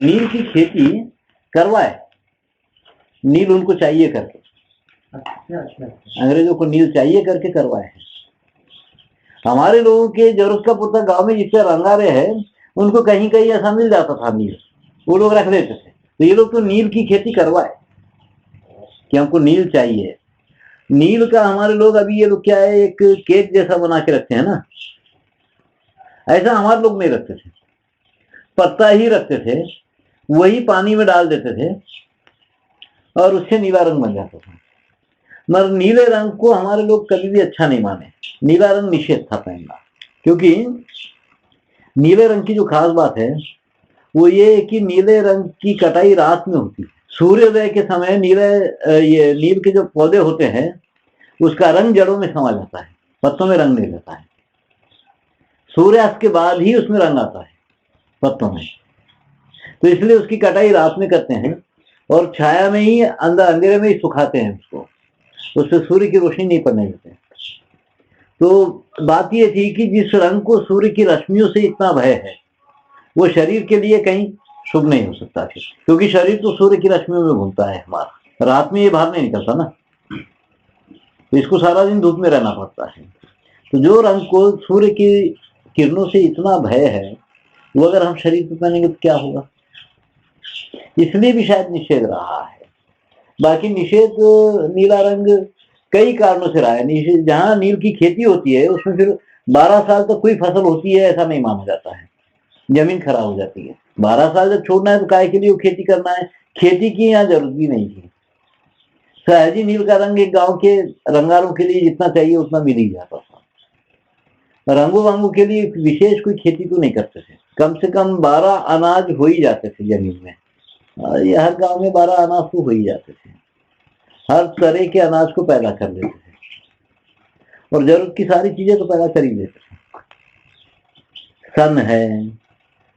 नील की खेती करवाए, नील उनको चाहिए करके, अंग्रेजों को नील चाहिए करके करवाए हैं। हमारे लोगों के जरूरत का पुरता गांव में जितने रंगारे हैं उनको कहीं कहीं ऐसा मिल जाता था नील, वो लोग रख लेते थे। तो ये लोग तो नील की खेती करवाए कि हमको नील चाहिए। नील का हमारे लोग अभी ये लोग क्या है, एक केक जैसा बना के रखते हैं ना, ऐसा हमारे लोग नहीं रखते थे, पत्ता ही रखते थे, वही पानी में डाल देते थे और उससे नीला रंग बन जाता था। मगर नीले रंग को हमारे लोग कभी भी अच्छा नहीं माने, नीला रंग निषेध था पहनना। क्योंकि नीले रंग की जो खास बात है वो ये है कि नीले रंग की कटाई रात में होती है। सूर्योदय के समय ये नील के जो पौधे होते हैं उसका रंग जड़ों में समा जाता है, पत्तों में रंग नहीं रहता है। सूर्यास्त के बाद ही उसमें रंग आता है पत्तों में, तो इसलिए उसकी कटाई रात में करते हैं और छाया में ही, अंधेरे में ही सुखाते हैं उसको, उससे सूर्य की रोशनी नहीं पड़ने देते। तो बात यह थी कि जिस रंग को सूर्य की रश्मियों से इतना भय है वो शरीर के लिए कहीं शुभ नहीं हो सकता, क्योंकि शरीर तो सूर्य की रश्मियों में घूमता है हमारा, रात में ये बाहर नहीं निकलता ना, तो इसको सारा दिन धूप में रहना पड़ता है। तो जो रंग को सूर्य की किरणों से इतना भय है वो अगर हम शरीर पर पहनेंगे तो क्या होगा, इसलिए भी शायद निषेध रहा है। बाकी निषेध नीला रंग कई कारणों से रहा है। निषेध जहां नील की खेती होती है उसमें फिर 12 साल तक कोई फसल होती है ऐसा नहीं माना जाता है, जमीन खराब हो जाती है। 12 साल जब छोड़ना है तो काय के लिए खेती करना है, खेती की यहाँ जरूरत भी नहीं थी। सहजी नील का रंग एक गांव के रंगारों के लिए जितना चाहिए उतना मिल ही जाता था। रंगों वांगों के लिए विशेष कोई खेती तो नहीं करते थे, कम से कम 12 अनाज हो ही जाते थे जमीन में। ये हर गांव में 12 अनाज तो हो ही जाते थे, हर तरह के अनाज को पैदा कर लेते थे और जरूरत की सारी चीजें तो पैदा कर ही लेते थे। सन है,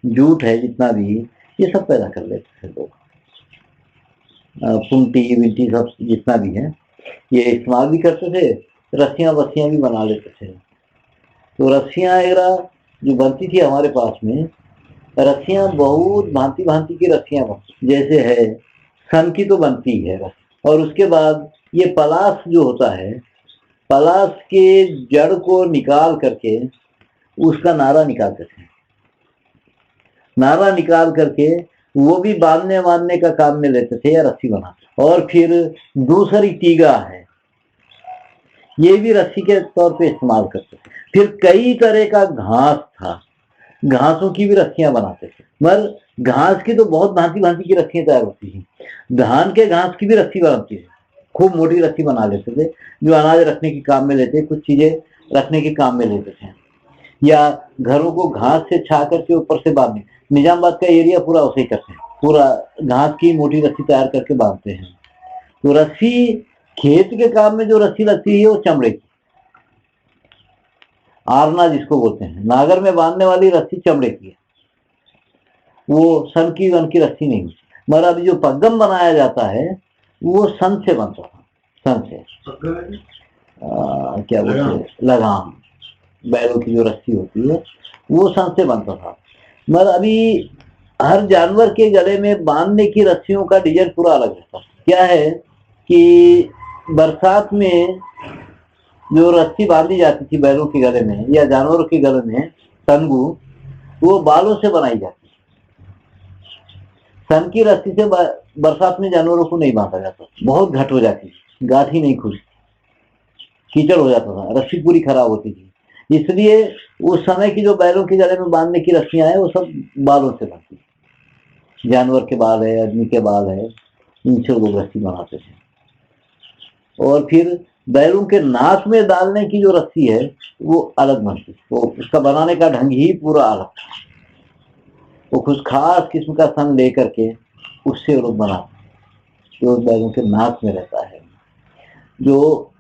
जूट है, जितना भी ये सब पैदा कर लेते थे लोग, पुंटी विंटी सब जितना भी है ये इस्तेमाल भी करते थे। रस्सियां वस्सियां भी बना लेते थे। तो रस्सियां वगैरह जो बनती थी हमारे पास में, रस्सियां बहुत भांति भांति की रस्सियां बनती, जैसे है सन की तो बनती है रस्सी, और उसके बाद ये पलास जो होता है, पलास के जड़ को निकाल करके उसका नारा निकालते थे, नारा निकाल करके वो भी बांधने बांधने का काम में लेते थे या रस्सी बनाते। और फिर दूसरी तीगा है, ये भी रस्सी के तौर पे इस्तेमाल करते थे। फिर कई तरह का घास था, घासों की भी रस्सियां बनाते थे, मगर घास की तो बहुत भांति भांति की रस्सियां तैयार होती थी। धान के घास की भी रस्सी बनती थी, खूब मोटी रस्सी बना लेते थे जो अनाज रखने के काम में लेते, कुछ चीजें रखने के काम में लेते थे, या घरों को घास से छा करके ऊपर से बांधने। निजामाबाद का एरिया पूरा उसे ही करते हैं, पूरा घास की मोटी रस्सी तैयार करके बांधते हैं। तो रस्सी, खेत के काम में जो रस्सी लगती है वो चमड़े की, आरना जिसको बोलते हैं, नागर में बांधने वाली रस्सी चमड़े की है, वो सन की वन की रस्सी नहीं होती। मगर अभी जो पग्गम बनाया जाता है वो सन से बनता था, सन से क्या बोलते हैं, लगाम, बैलों की जो रस्सी होती है वो सन से बनता था। मगर अभी हर जानवर के गले में बांधने की रस्सियों का डिजाइन पूरा अलग रहता है। क्या है कि बरसात में जो रस्सी बांधी जाती थी बैलों के गले में या जानवरों के गले में, तंगू, वो बालों से बनाई जाती। सन की रस्सी से बरसात में जानवरों को नहीं बांधा जाता, बहुत घट हो जाती, गांठ ही नहीं खुलती, कीचड़ हो जाता था, रस्सी पूरी खराब होती थी। इसलिए उस समय की जो बैलों के गले में बांधने की रस्सियां हैं वो सब बालों से बनती, जानवर के बाल है, आदमी के बाल है, इनसे लोग रस्सी बनाते थे। और फिर बैलों के नाक में डालने की जो रस्सी है वो अलग बनती, वो उसका बनाने का ढंग ही पूरा अलग था, वो कुछ खास किस्म का सन लेकर के उससे वो लोग बनाते, जो बैलों के नाक में रहता है। जो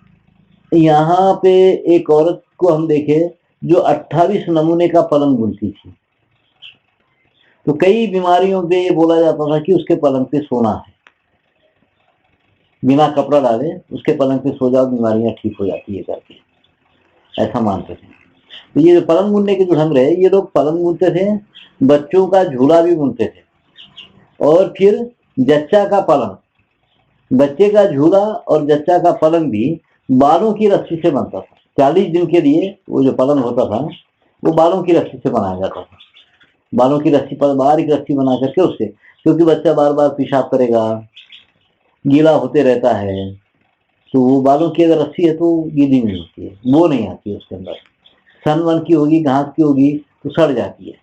यहाँ पे एक औरत को हम देखे जो 28 नमूने का पलंग बुनती थी, तो कई बीमारियों पे ये बोला जाता था कि उसके पलंग पे सोना है, बिना कपड़ा डाले उसके पलंग पे सो जाओ, बीमारियां ठीक हो जाती है करके, ऐसा मानते थे। तो ये पलंग बुनने के जो ढंग रहे, ये लोग पलंग बुनते थे, बच्चों का झूला भी बुनते थे, और फिर जच्चा का पलंग, बच्चे का झूला और जच्चा का पलंग भी बालों की रस्सी से बनता था। 40 दिन के लिए वो जो पलंग होता था वो बालों की रस्सी से बनाया जाता था। बालों की रस्सी पर बारीक रस्सी बना करके उससे, क्योंकि बच्चा बार बार पेशाब करेगा, गीला होते रहता है, तो वो बालों की अगर रस्सी है तो गीली नहीं होती है, वो नहीं आती है उसके अंदर। सन वन की होगी, घास की होगी तो सड़ जाती है।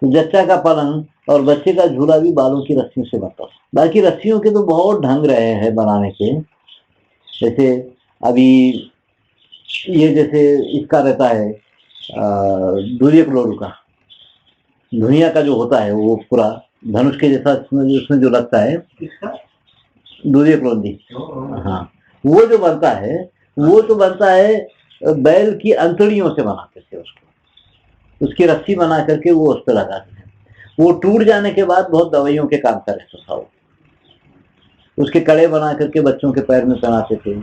तो जच्चा का पलंग और बच्चे का झूला भी बालों की रस्सियों से बनता था। बाकी रस्सियों के तो बहुत ढंग रहे हैं बनाने के। जैसे अभी ये जैसे इसका रहता है दूरिया कलोरू का, दुनिया का जो होता है वो पूरा धनुष के जैसा उसमें जो लगता है, दूरिया कलोंदी, हाँ, वो जो बनता है वो तो बनता है बैल की अंतड़ियों से बनाते थे उसको, उसकी रस्सी बना करके वो उस पर लगाते थे। वो टूट जाने के बाद बहुत दवाइयों के काम कर रहे थे। उसके कड़े बना करके बच्चों के पैर में पहनाते थे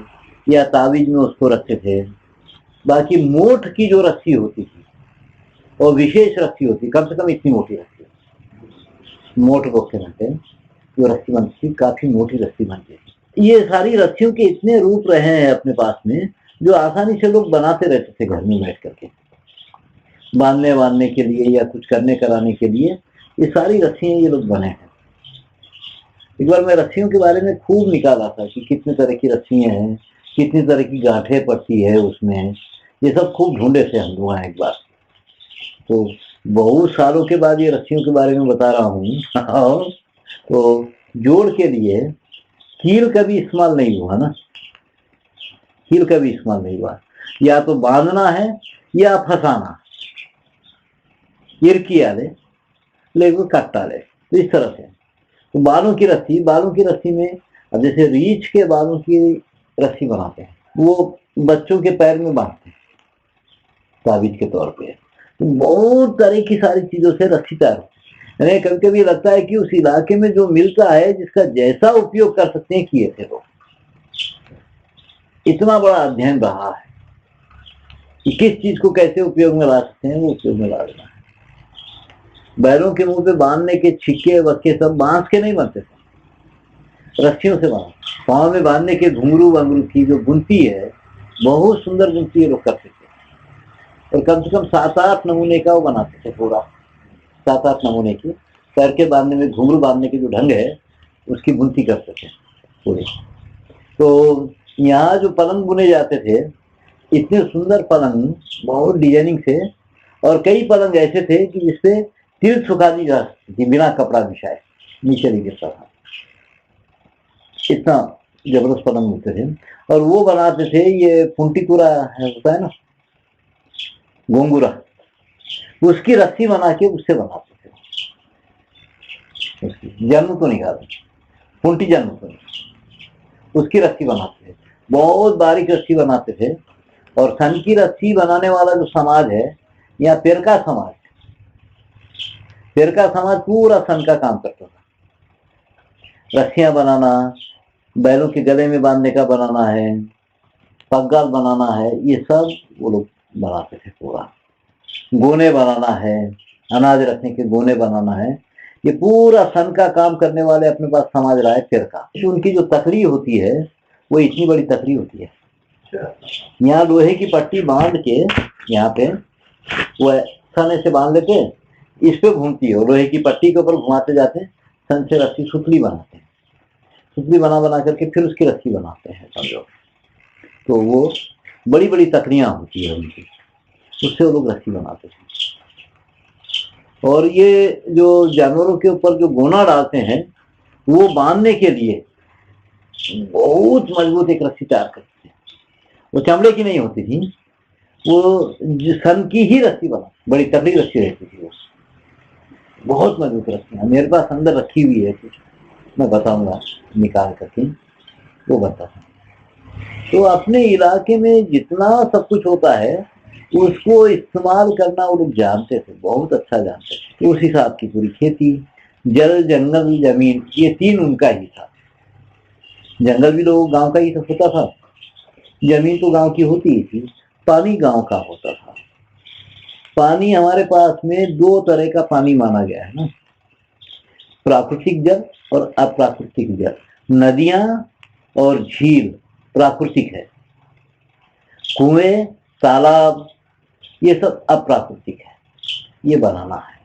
या ताबीज में उसको रखते थे। बाकी मोठ की जो रस्सी होती थी और विशेष रस्सी होती, कम से कम इतनी मोटी रस्सी, मोठ बोलते रहते हैं, जो रस्सी बनती थी काफी मोटी रस्सी बनती थी। ये सारी रस्सियों के इतने रूप रहे हैं अपने पास में, जो आसानी से लोग बनाते रहते थे घर में बैठ करके, बांधने के लिए या कुछ करने कराने के लिए। ये सारी रस्सियां ये लोग बने हैं। एक बार मैं रस्सियों के बारे में खूब निकाला था कि कितने तरह की रस्सियां हैं, कितनी तरह की गांठें पड़ती है उसमें, ये सब खूब ढूंढे थे हम लोग एक बार। तो बहुत सालों के बाद ये रस्सियों के बारे में बता रहा हूँ। तो जोड़ के लिए कील का भी इस्तेमाल नहीं हुआ ना, कील का भी इस्तेमाल नहीं हुआ। या तो बांधना है या फंसाना, इरकी आले लेकिन कट्टा ले, तो इस तरह से। तो बालों की रस्सी में अब जैसे रीछ के बालों की रस्सी बनाते हैं, वो बच्चों के पैर में बांधते हैं ताबीज के तौर पे। तो बहुत तरह की सारी चीजों से रस्सी तैयार होती है। कभी कभी लगता है कि उस इलाके में जो मिलता है जिसका जैसा उपयोग कर सकते हैं किए थे लोग। इतना बड़ा अध्ययन रहा है कि किस चीज को कैसे उपयोग में ला सकते हैं, वो उपयोग में ला देना है। बैलों के मुंह पे बांधने के छिक्के वक्के सब बांस के नहीं बनते थे, रस्सियों से बना। पाँव में बांधने के घुंघरू वंगरू की जो बुनती है, बहुत सुंदर बुनती ये लोग करते थे। और कम से कम 7-8 नमूने का वो बनाते थे, पूरा 7-8 नमूने की पैर के बांधने में, घुंघरू बांधने के जो ढंग है उसकी बुनती करते थे पूरे। तो यहाँ जो पलंग बुने जाते थे, इतने सुंदर पलंग, बहुत डिजाइनिंग से, और कई पलंग ऐसे थे कि जिसपे तिल सुखा दी जा सकती थी बिना कपड़ा बिछाए, नीचे नहीं गिरता था। इतना जबरदस्त पलंग होते थे। और वो बनाते थे, ये पुंटीकुरा होता है ना, गोंगुरा, उसकी रस्सी बना के उससे बनाते थे। उसकी जन्म तो निकालते, पुंटी जन्म तो नहीं, उसकी रस्सी बनाते थे, बहुत बारीक रस्सी बनाते थे। और सन की रस्सी बनाने वाला जो समाज है, या पेरका समाज, पेरका समाज पूरा सन का काम करता था। रस्सियां बनाना, बैलों के गले में बांधने का बनाना है, पग्गाल बनाना है, ये सब वो लोग बनाते थे। पूरा गोने बनाना है, अनाज रखने के गोने बनाना है, ये पूरा सन का काम करने वाले अपने पास समाज रहा है पेरका। उनकी जो तकड़ी होती है वो इतनी बड़ी तकड़ी होती है, यहाँ लोहे की पट्टी बांध के, यहाँ पे वो सन से बांध लेते, इस पे घूमती है, लोहे की पट्टी के ऊपर घुमाते जाते हैं, सन से रस्सी सुतली बनाते हैं, सुतली बना करके फिर उसकी रस्सी बनाते हैं, समझो। तो वो बड़ी बड़ी तकड़ियां होती है उनकी, उससे वो लोग रस्सी बनाते थे। और ये जो जानवरों के ऊपर जो गोना डालते हैं, वो बांधने के लिए बहुत मजबूत एक रस्सी तैयार करते थे। वो चमड़े की नहीं होती थी, वो सन की ही रस्सी बना, बड़ी तगड़ी रस्सी रहती थी वो, बहुत मजबूत रस्सी। मेरे पास अंदर रखी हुई है कुछ, मैं बताऊंगा निकाल करके, वो बता। तो अपने इलाके में जितना सब कुछ होता है उसको इस्तेमाल करना वो लोग जानते थे, बहुत अच्छा जानते थे। उस हिसाब की पूरी खेती, जल जंगल जमीन, ये तीन उनका ही था। जंगल भी लोग गांव का ही होता था, जमीन तो गांव की होती ही थी, पानी गांव का होता था। पानी हमारे पास में 2 तरह का पानी माना गया है ना, प्राकृतिक जल और अप्राकृतिक जल। नदियां और झील प्राकृतिक है, कुएं, तालाब ये सब अप्राकृतिक है, ये बनाना है।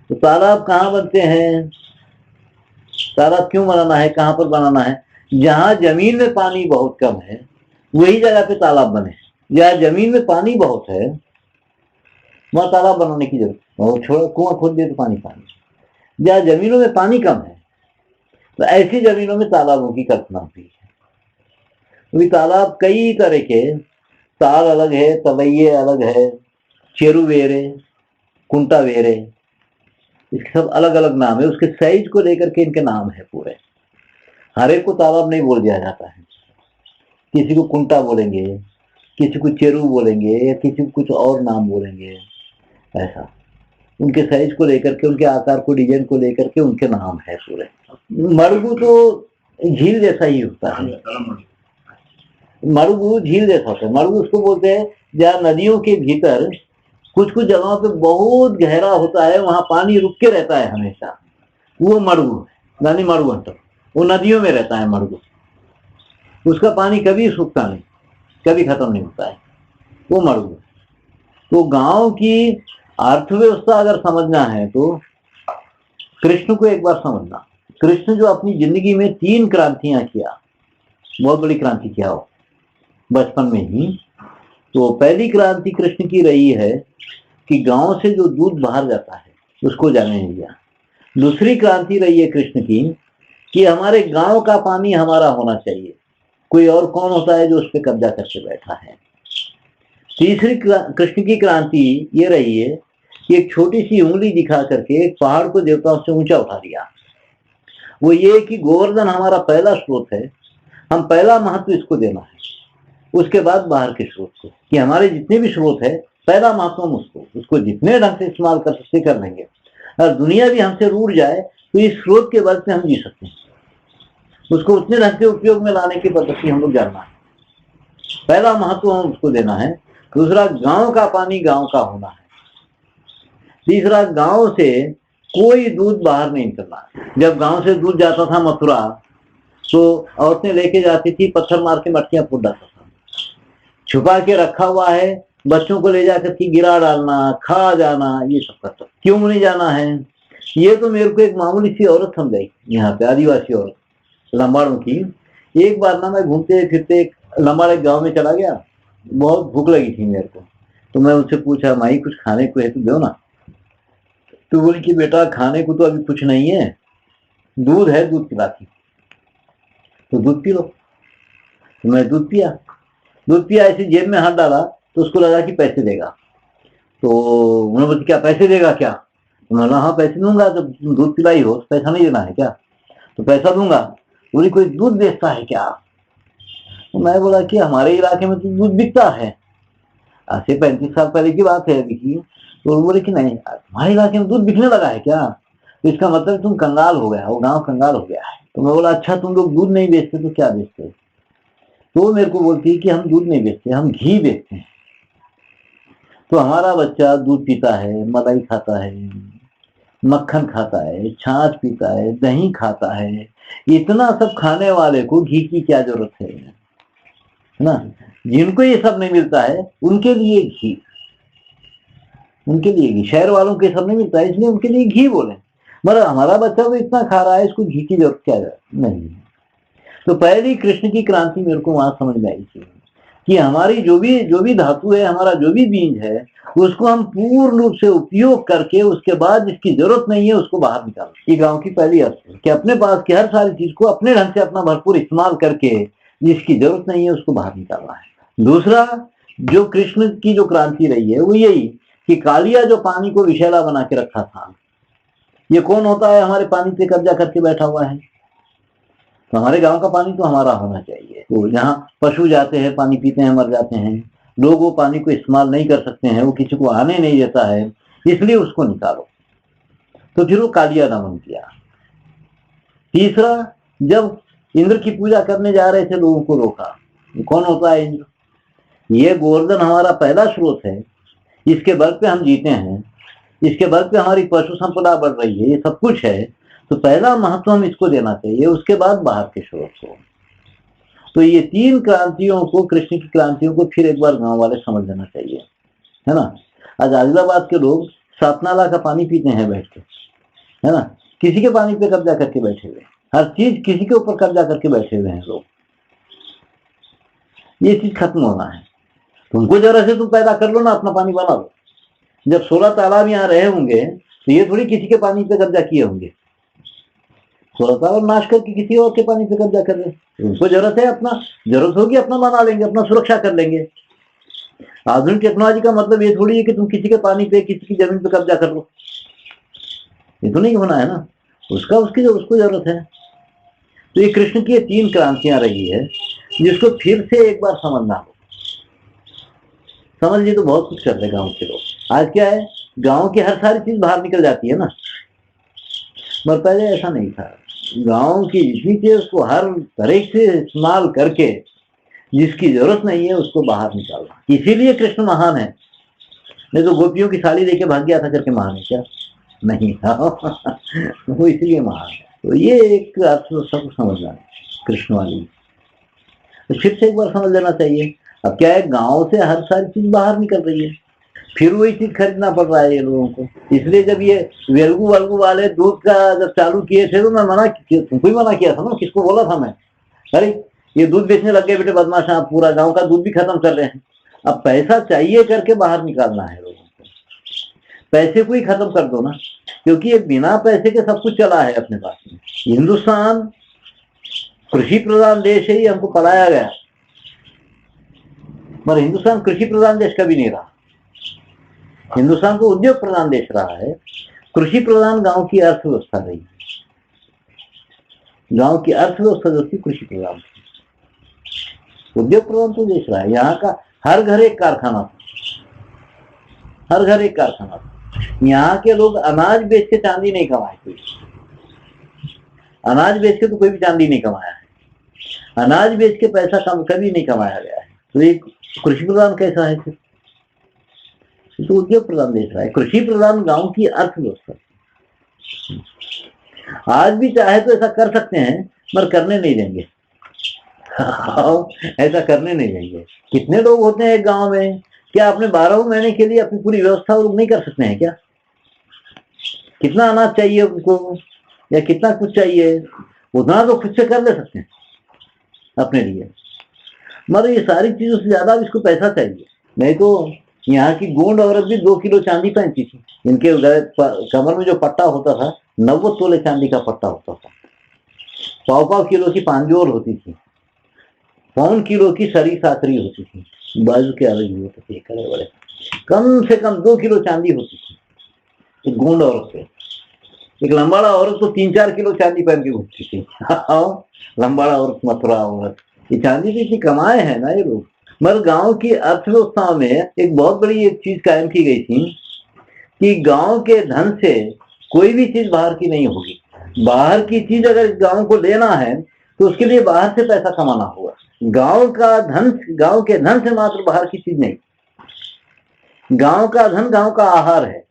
तो तालाब कहाँ बनते हैं, तालाब क्यों बनाना है, कहाँ पर बनाना है? जहां जमीन में पानी बहुत कम है वही जगह पे तालाब बने। जहाँ जमीन में पानी बहुत है वहां तालाब बनाने की जरूरत, और छोड़ो कुआं खोद दिए तो पानी पानी। जहाँ जमीनों में पानी कम है तो ऐसी जमीनों में तालाबों की कल्पना होती है। क्योंकि तालाब कई तरह के, ताल अलग है, तवैये अलग है, चेरुवेरे, कुंटावेरे, इसके सब अलग अलग नाम है। उसके साइज को लेकर के इनके नाम है पूरे। हर एक को तालाब नहीं बोल दिया जाता है, किसी को कुंटा बोलेंगे, किसी को चेरू बोलेंगे, या किसी को कुछ और नाम बोलेंगे। ऐसा उनके साइज को लेकर के, उनके आकार को, डिजाइन को लेकर के उनके नाम है पूरे। मड़गू तो झील जैसा ही होता है, मड़गू झील जैसा होता है। मड़गू उसको बोलते हैं जहाँ नदियों के भीतर कुछ कुछ जगहों पे बहुत गहरा होता है, वहां पानी रुक के रहता है हमेशा, वो मड़गू है, यानी मड़गू अंतर, वो नदियों में रहता है मड़गू। उसका पानी कभी सूखता नहीं, कभी खत्म नहीं होता है, वो मड़गू। तो गांव की अर्थव्यवस्था अगर समझना है तो कृष्ण को एक बार समझना। कृष्ण जो अपनी जिंदगी में 3 क्रांतियां किया, बहुत बड़ी क्रांति किया हो बचपन में ही। तो पहली क्रांति कृष्ण की रही है कि गांव से जो दूध बाहर जाता है उसको जाने नहीं दिया। दूसरी क्रांति रही है कृष्ण की कि हमारे गांव का पानी हमारा होना चाहिए, कोई और कौन होता है जो उस पर कब्जा करके बैठा है। तीसरी कृष्ण की क्रांति ये रही है कि एक छोटी सी उंगली दिखा करके एक पहाड़ को देवताओं से ऊंचा उठा दिया। वो ये कि गोवर्धन हमारा पहला स्रोत है, हम पहला महत्व इसको देना है, उसके बाद बाहर के स्रोत को, कि हमारे जितने भी स्रोत है पहला महत्व हम उसको जितने ढंग से इस्तेमाल कर सकते कर लेंगे। अगर दुनिया भी हमसे रूठ जाए तो इस स्रोत के बल से हम जी सकते हैं, उसको उतने ढंग से उपयोग में लाने की पद्धति हम लोग जानना है। पहला महत्व हम उसको देना है। दूसरा, गांव का पानी गांव का होना है। तीसरा, गांव से कोई दूध बाहर नहीं निकलना। जब गांव से दूध जाता था मथुरा तो औरतें लेके जाती थी, पत्थर मार के मटकियां फूट जाता था, छुपा के रखा हुआ है, बच्चों को ले जाकर के गिरा डालना, खा जाना, ये सब करता। क्यों नहीं जाना है? ये तो मेरे को एक मामूली सी औरत समझाई, यहाँ पे आदिवासी औरत लंबाड़ों की। एक बार ना मैं घूमते फिरते लंबाड़ एक गाँव में चला गया, बहुत भूख लगी थी मेरे को, तो मैं उससे पूछा, माई कुछ खाने को है तो दो ना। तो बोली कि बेटा खाने को तो अभी कुछ नहीं है, दूध है, दूध पिलाती, तो दूध पी लो। तो मैं दूध पिया, ऐसे जेब में हाथ डाला तो उसको लगा कि पैसे देगा। तो उन्होंने बोला क्या पैसे देगा क्या? तो मैंने हाँ पैसे दूंगा, जब तुम दूध पिलाई हो तो पैसा नहीं देना है क्या? तो पैसा दूंगा। बोली कोई दूध बेचता है क्या? तो मैं बोला कि हमारे इलाके में तो दूध बिकता है, आज से 35 साल पहले की बात है अभी की। तो बोले कि नहीं, हमारे इलाके में दूध बिकने लगा है क्या? तो इसका मतलब तुम कंगाल हो गया, वो गाँव कंगाल हो गया है। तो मैं बोला अच्छा तुम लोग दूध नहीं बेचते तो क्या बेचते? तो मेरे को बोलती है कि हम दूध नहीं बेचते, हम घी बेचते हैं। तो हमारा बच्चा दूध पीता है, मलाई खाता है, मक्खन खाता है, छाछ पीता है, दही खाता है, इतना सब खाने वाले को घी की क्या जरूरत है ना? जिनको ये सब नहीं मिलता है उनके लिए घी, उनके लिए घी। शहर वालों को ये सब नहीं मिलता है इसलिए उनके लिए घी बोले। मतलब हमारा बच्चा तो इतना खा रहा है, इसको घी की जरूरत क्या नहीं है। तो पहली कृष्ण की क्रांति मेरे को वहां समझ में आई थी कि हमारी जो भी धातु है, हमारा जो भी बीज है, उसको हम पूर्ण रूप से उपयोग करके उसके बाद जिसकी जरूरत नहीं है उसको बाहर निकालो। ये गांव की पहली अर्थ है कि अपने पास की हर सारी चीज को अपने ढंग से अपना भरपूर इस्तेमाल करके जिसकी जरूरत नहीं है उसको बाहर निकालना है। दूसरा, जो कृष्ण की जो क्रांति रही है वो यही कि कालिया जो पानी को विषैला बना के रखा था, ये कौन होता है हमारे पानी पे कब्जा करके बैठा हुआ है। तो हमारे गांव का पानी तो हमारा होना चाहिए। तो यहाँ पशु जाते हैं, पानी पीते हैं, मर जाते हैं, लोग वो पानी को इस्तेमाल नहीं कर सकते हैं, वो किसी को आने नहीं देता है, इसलिए उसको निकालो। तो फिर वो कालिया दमन किया। तीसरा, जब इंद्र की पूजा करने जा रहे थे लोगों को रोका। कौन होता है इंद्र? ये गोवर्धन हमारा पहला स्रोत है, इसके बल पे हम जीते हैं, इसके बल पे हमारी पशु संपदा बढ़ रही है, ये सब कुछ है, तो पहला महत्व हम इसको देना चाहिए, उसके बाद बाहर के स्रोत को। तो ये 3 क्रांतियों को, कृष्ण की क्रांतियों को फिर एक बार गांव वाले समझ लेना चाहिए, है ना। आज आदिलाबाद के लोग सातनाला का पानी पीते हैं बैठ के, है ना, किसी के पानी पे कब्जा करके बैठे हुए, हर चीज किसी के ऊपर कब्जा करके बैठे हुए हैं लोग। ये चीज खत्म होना है। तुमको जरा से तुम पैदा कर लो ना, अपना पानी बना लो। जब 16 तालाब यहाँ रहे होंगे तो ये थोड़ी किसी के पानी पे कब्जा किए होंगे, 16 तालाब नाश करके किसी और के पानी पे कब्जा कर रहे। उनको जरूरत है, अपना जरूरत होगी अपना बना लेंगे, अपना सुरक्षा कर लेंगे। आधुनिक टेक्नोलॉजी का मतलब ये थोड़ी है कि तुम किसी के पानी पे, किसी की जमीन पे कब्जा कर लो, ये तो नहीं होना है ना। उसका उसको जरूरत है। तो ये कृष्ण की 3 क्रांतियां रही है, जिसको फिर से एक बार समझना हो। समझ लिए तो बहुत कुछ कर रहे गाँव के लोग। आज क्या है, गाँव की हर सारी चीज बाहर निकल जाती है ना, मगर पहले ऐसा नहीं था। गाँव की जितनी चीज उसको हर तरह से इस्तेमाल करके जिसकी जरूरत नहीं है उसको बाहर निकालना। इसीलिए कृष्ण महान है, नहीं तो गोपियों की साड़ी लेके भाग गया था करके महान है क्या? नहीं था। वो इसीलिए महान है। तो ये एक सब समझना है कृष्ण वाली, तो फिर से एक बार समझ लेना चाहिए। अब क्या है, गांव से हर सारी चीज बाहर निकल रही है, फिर वही चीज खरीदना पड़ रहा है ये लोगों को। इसलिए जब ये वेलगू वलगू वाले दूध का जब चालू किए थे तो मैं मना किया, तुमको ही मना किया था ना, किसको बोला था मैं, अरे ये दूध बेचने लग गए बेटे बदमाश, आप पूरा गांव का दूध भी खत्म कर रहे हैं। अब पैसा चाहिए करके बाहर निकालना है लोगों को, पैसे को ही खत्म कर दो ना, क्योंकि ये बिना पैसे के सब कुछ चला है अपने पास में। हिंदुस्तान कृषि प्रधान देश है, ये हमको पलाया गया, मगर हिंदुस्तान कृषि प्रधान देश कभी नहीं रहा। हिंदुस्तान को उद्योग प्रधान देश रहा है, कृषि प्रधान गांव की अर्थव्यवस्था रही। गांव की अर्थव्यवस्था जो थी कृषि प्रधान थी, उद्योग प्रधान तो देश रहा है। यहाँ का हर घर एक कारखाना था, हर घर एक कारखाना था। यहाँ के लोग अनाज बेच के चांदी नहीं कमाए, कोई अनाज बेच के तो कोई भी चांदी नहीं कमाया है, अनाज बेच के पैसा कभी नहीं कमाया गया है। तो एक कृषि प्रधान कैसा है फिर? तो उद्योग प्रधान देश रहा है, कृषि प्रधान गांव की अर्थव्यवस्था। आज भी चाहे तो ऐसा कर सकते हैं, मगर करने नहीं देंगे। ऐसा करने नहीं देंगे। कितने लोग होते हैं एक गांव में, क्या अपने 12 महीने के लिए अपनी पूरी व्यवस्था वो लोग नहीं कर सकते हैं क्या? कितना अनाज चाहिए उनको या कितना कुछ चाहिए, उतना तो खुद से कर ले सकते हैं अपने लिए, मगर ये सारी चीजों से ज्यादा इसको पैसा चाहिए। नहीं तो यहाँ की गोंड औरत भी 2 किलो चांदी पहनती थी, इनके कमर में जो पट्टा होता था 90 तोले चांदी का पट्टा होता था, 1.5 किलो की पांजोर होती थी, 1 किलो की सरी साकरी होती थी, बाजू के अलग होते थे कड़े बड़े, कम से कम 2 किलो चांदी होती थी एक गोंड औरत पे। एक लंबाड़ा औरत तो 3-4 किलो चांदी पहन के घूमती थी। लंबाड़ा औरत, मथुरा औरत, ये चांदी की इतनी कमाए है ना ये लोग। मगर गांव की अर्थव्यवस्था में एक बहुत बड़ी एक चीज कायम की गई थी कि गांव के धन से कोई भी चीज बाहर की नहीं होगी। बाहर की चीज अगर गांव को लेना है तो उसके लिए बाहर से पैसा कमाना होगा। गांव का धन, गांव के धन से मात्र बाहर की चीज नहीं। गांव का धन गांव का आहार है।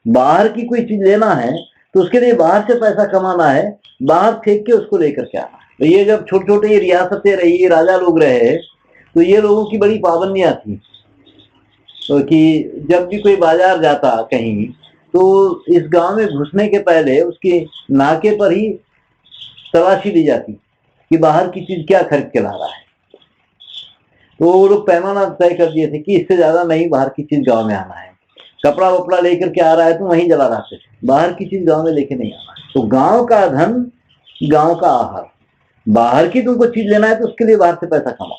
बाहर की कोई चीज लेना है तो उसके लिए बाहर से पैसा कमाना है, बाहर फेंक के उसको लेकर के आना है। तो ये जब छोटे छोटे ये रियासतें रही, राजा लोग रहे, तो ये लोगों की बड़ी पाबंदियां थी, तो कि जब भी कोई बाजार जाता कहीं तो इस गांव में घुसने के पहले उसके नाके पर ही तलाशी ली जाती कि बाहर की चीज क्या खरीद के ला रहा है। तो वो लोग पैमाना तय कर दिए थे कि इससे ज्यादा नहीं बाहर की चीज गांव में आना है। कपड़ा वपड़ा लेकर के आ रहा है तो वहीं जला रखते थे, बाहर की चीज गांव में लेके नहीं आना है। तो गांव का धन गांव का आहार, बाहर की तुमको चीज लेना है तो उसके लिए बाहर से पैसा कमाओ।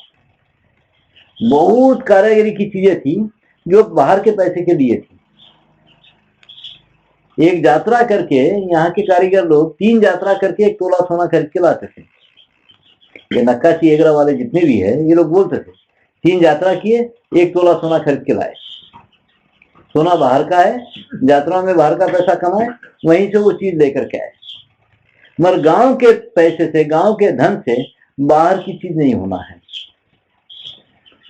बहुत कारीगरी की चीजें थी जो बाहर के पैसे के लिए थी। एक यात्रा करके यहाँ के कारीगर लोग 3 यात्रा करके 1 तोला सोना खरीद के लाते थे। ये नक्काशी एगरा वाले जितने भी है ये लोग बोलते थे 3 यात्रा किए 1 तोला सोना खरीद के लाए। सोना बाहर का है, यात्रा में बाहर का पैसा कमाए, वहीं से वो चीज लेकर के आए। मगर गांव के पैसे से, गांव के धन से बाहर की चीज नहीं होना है।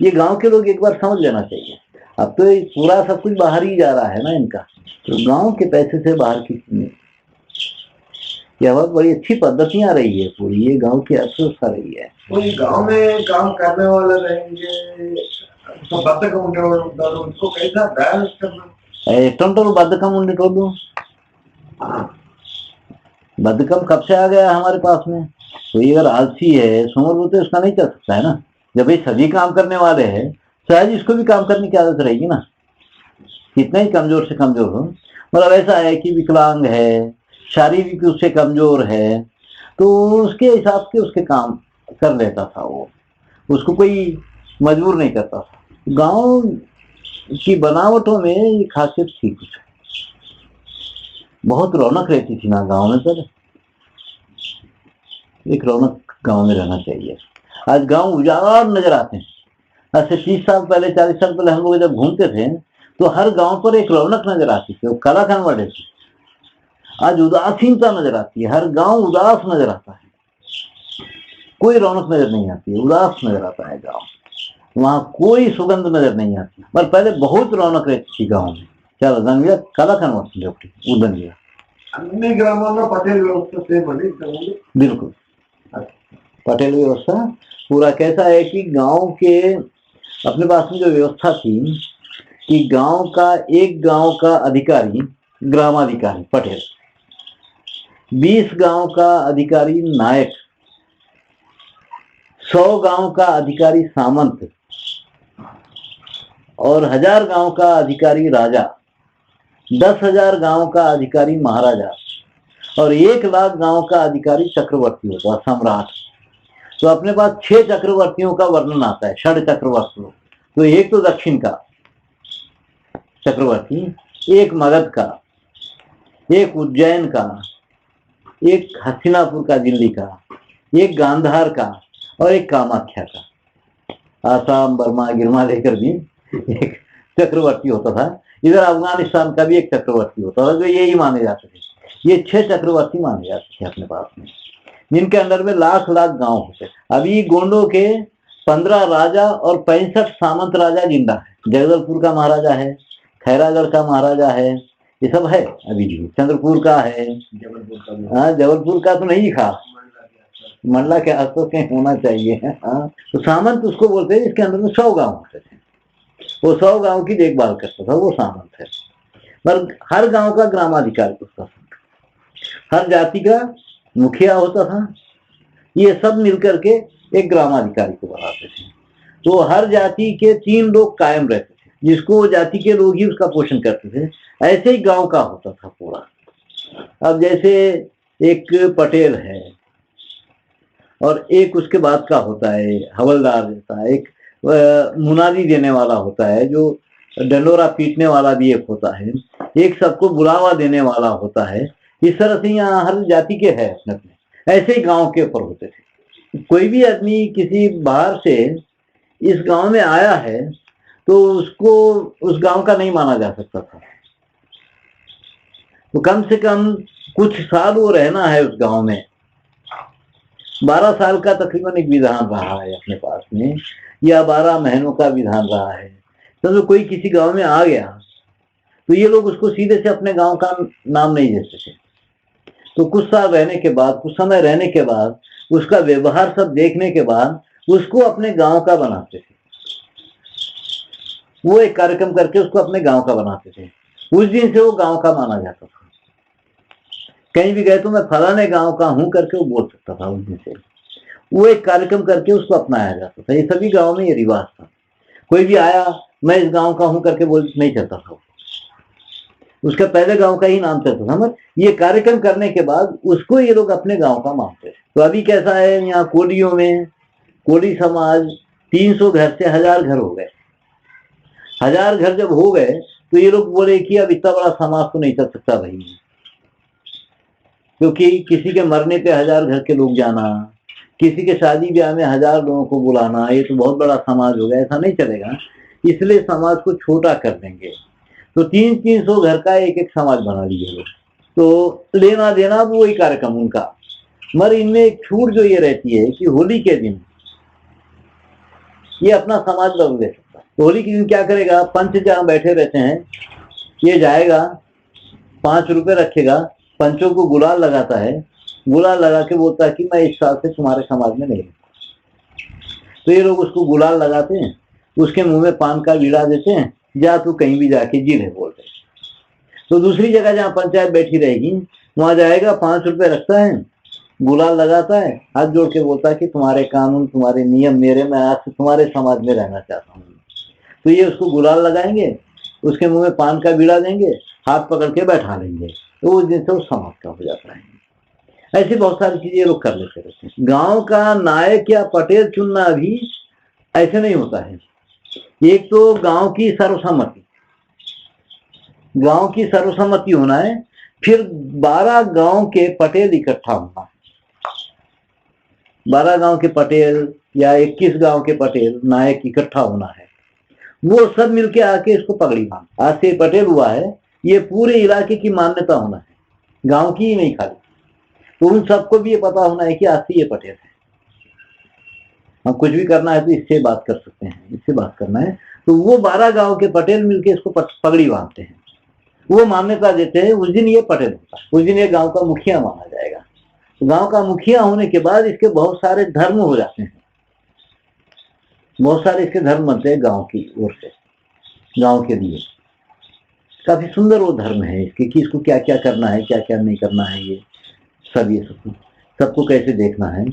ये गांव के लोग एक बार समझ लेना चाहिए। अब तो ये पूरा सब कुछ बाहर ही जा रहा है ना इनका, तो गांव के पैसे से बाहर की नहीं। यह बहुत बड़ी अच्छी पद्धतियां रही है पूरी, ये गांव की अर्थव्यवस्था रही है। कोई गांव में काम करने वाले रहेंगे तो बतख उनको कैसा बैलेंस करना? ఎట్లుంటారు బద్ధకం ఉండేటోళ్ళు? बद्धकम कब से आ गया हमारे पास में? कोई अगर आलसी है सोमरबू तो इसका नहीं चल सकता है ना। जब ये सभी काम करने वाले हैं शायद इसको भी काम करने की आदत रहेगी ना, कितना ही कमजोर से कमजोर हो। मतलब ऐसा है कि विकलांग है, शारीरिक रूप से कमजोर है, तो उसके हिसाब से उसके काम कर लेता था वो, उसको कोई मजबूर नहीं करता था। गांव की बनावटों में ये खासियत थी कुछ, बहुत रौनक रहती थी ना गांव में। पर एक रौनक गांव में रहना चाहिए। आज गांव उजाड़ नजर आते हैं। आज से 30 साल पहले 40 साल पहले हम लोग जब घूमते थे तो हर गांव पर एक रौनक नजर आती थी, वो कलाखान वाले थी। आज उदासीनता नजर आती है, हर गांव उदास नजर आता है, कोई रौनक नजर नहीं आती है, उदास नजर आता है गांव, वहां कोई सुगंध नजर नहीं आती। पर पहले बहुत रौनक रहती थी गांव में। చాలా దానిగా కళాఖాన్ వస్తుంది ఒకటి ఉదండిగా అన్ని గ్రామాల్లో పటేల్ వ్యవస్థ సేమ్ అండి ఇంతకుముందు? बिल्कुल पटेल व्यवस्था पूरा कैसा है कि गांव के अपने पास में जो व्यवस्था थी कि गांव का अधिकारी ग्रामाधिकारी पटेल, 20 गांव का अधिकारी नायक, 100 गांव का अधिकारी सामंत और 1000 गांव का अधिकारी राजा, 10,000 गांव का अधिकारी महाराजा और 1,00,000 गांव का अधिकारी चक्रवर्ती होता, सम्राट। तो अपने पास 6 चक्रवर्तियों का वर्णन आता है, षड चक्रवर्ती। तो एक तो दक्षिण का चक्रवर्ती, एक मगध का, एक उज्जैन का, एक हस्तिनापुर का दिल्ली का, एक गांधार का और एक कामाख्या का। आसाम बर्मा गिरमा लेकर भी एक चक्रवर्ती होता था। इधर अफगानिस्तान का भी एक चक्रवर्ती होता था, जो यही माने जाते थे। ये 6 चक्रवर्ती माने जाते थे अपने पास में, जिनके अंदर में लाख लाख गांव होते। अभी गोंडों के 15 राजा और 65 सामंत राजा जिंदा है। जगदलपुर का महाराजा है, खैरागढ़ का महाराजा है, ये सब है अभी भी। चंद्रपुर का है, जबलपुर का तो नहीं था, मंडला के आसपास कहीं होना चाहिए। हाँ, तो सामंत उसको बोलते हैं। इसके अंदर में 100 गांव होते थे, वो 100 गांव की देखभाल करता था, वो सामंत है। पर हर गांव का ग्रामाधिकारी उसका, हर जाति का मुखिया होता था। ये सब मिलकर के एक ग्रामाधिकारी को बनाते थे। तो हर जाति के 3 लोग कायम रहते थे, जिसको वो जाति के लोग ही उसका पोषण करते थे। ऐसे ही गांव का होता था पूरा। अब जैसे एक पटेल है और एक उसके बाद का होता है हवलदार जैसा, एक मुनादी देने वाला होता है, जो डंडोरा पीटने वाला भी एक होता है, एक सबको बुलावा देने वाला होता है। इस तरह से यहाँ हर जाति के है अपने अपने, ऐसे ही गांव के ऊपर होते थे। कोई भी आदमी किसी बाहर से इस गांव में आया है तो उसको उस गांव का नहीं माना जा सकता था। तो कम से कम कुछ साल वो रहना है उस गांव में। 12 साल का तकरीबन एक विधान रहा है अपने पास में, या 12 महीनों का विधान रहा है। तो कोई किसी गांव में आ गया तो ये लोग उसको सीधे से अपने गांव का नाम नहीं देते थे। तो कुछ साल रहने के बाद, कुछ समय रहने के बाद, उसका व्यवहार सब देखने के बाद उसको अपने गांव का बनाते थे। वो एक कार्यक्रम करके उसको अपने गांव का बनाते थे। उस दिन से वो गांव का माना जाता था। कहीं भी गए तो मैं फलाने गांव का हूं करके वो बोल सकता था। उस दिन से वो एक कार्यक्रम करके उसको अपनाया जाता था। ये सभी गांव में ये रिवाज था। कोई भी आया मैं इस गांव का हूं करके बोल नहीं चलता था, उसका पहले गांव का ही नाम चलता था। मगर ये कार्यक्रम करने के बाद उसको ये लोग अपने गांव का मानते थे। तो अभी कैसा है, यहाँ कोलियों में कोली समाज 300 घर से 1000 घर हो गए। 1000 घर जब हो गए तो ये लोग बोले कि अब इतना बड़ा समाज तो नहीं चल सकता भाई, क्योंकि किसी के मरने पे 1000 घर के लोग जाना, किसी के शादी ब्याह में 1000 लोगों को बुलाना, ये तो बहुत बड़ा समाज हो गया, ऐसा नहीं चलेगा। इसलिए समाज को छोटा कर देंगे। तो 300 घर का एक एक समाज बना लिए लोग। तो लेना देना वही कार्यक्रम उनका। मगर इनमें एक छूट जो ये रहती है कि होली के दिन ये अपना समाज बदल दे सकता है। तो होली के दिन क्या करेगा, पंच जहाँ बैठे रहते हैं, ये जाएगा 5 रुपए रखेगा, पंचों को गुलाल लगाता है, गुलाल लगा के बोलता है कि मैं इस साल से तुम्हारे समाज में नहीं हूँ। तो ये लोग उसको गुलाल लगाते हैं, उसके मुंह में पान का बीड़ा देते हैं, जा तू कहीं भी जाके जी ले बोलते हैं। तो दूसरी जगह जहाँ पंचायत बैठी रहेगी वहां जाएगा, 5 रुपए रखता है, गुलाल लगाता है, हाथ जोड़ के बोलता है कि तुम्हारे कानून तुम्हारे नियम मेरे, मैं आज से तुम्हारे समाज में रहना चाहता हूँ। तो ये उसको गुलाल लगाएंगे, उसके मुंह में पान का बीड़ा देंगे, हाथ पकड़ के बैठा लेंगे, तो उस दिन से वो समाज का हो जाता है। ऐसी बहुत सारी चीजें लोग कर लेते रहते हैं। गांव का नायक या पटेल चुनना भी ऐसे नहीं होता है। एक तो गांव की सर्वसम्मति होना है, फिर 12 गांव के पटेल इकट्ठा होना है। 12 गांव के पटेल या 21 गांव के पटेल नायक इकट्ठा होना है, वो सब मिलके आके इसको पगड़ी बांध, आज से पटेल हुआ है, ये पूरे इलाके की मान्यता होना है, गांव की ही नहीं खाली। तो उन सबको भी ये पता होना है कि आज से ये पटेल है, हम कुछ भी करना है तो इससे बात कर सकते हैं, इससे बात करना है। तो वो 12 गांव के पटेल मिलके इसको पगड़ी बांधते हैं, वो मान्यता देते हैं, उस दिन ये पटेल होता है, उस दिन ये गांव का मुखिया माना जाएगा। तो गांव का मुखिया होने के बाद इसके बहुत सारे धर्म हो जाते हैं, बहुत सारे इसके धर्म बनते हैं गांव की ओर से, गांव के लिए काफी सुंदर वो धर्म है इसके, कि इसको क्या क्या करना है, क्या क्या नहीं करना है, ये सबको कैसे देखना है,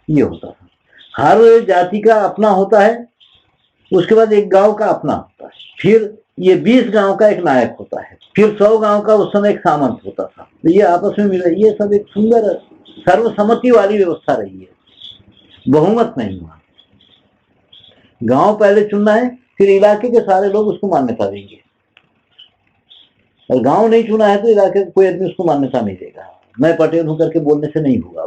ये होता था। हर जाति का अपना होता है, उसके बाद एक गांव का अपना होता है, फिर ये 20 गांव का एक नायक होता है, फिर 100 गांव का उस समय एक सामंत होता था। तो ये आपस में मिला, ये सब एक सुंदर सर्वसम्मति वाली व्यवस्था रही है, बहुमत नहीं हुआ। गांव पहले चुनना है, फिर इलाके के सारे लोग उसको मान्यता देंगे, और गांव नहीं चुना है तो इलाके कोई आदमी उसको मान्यता नहीं देगा। मैं पटेल हूं करके बोलने से नहीं होगा।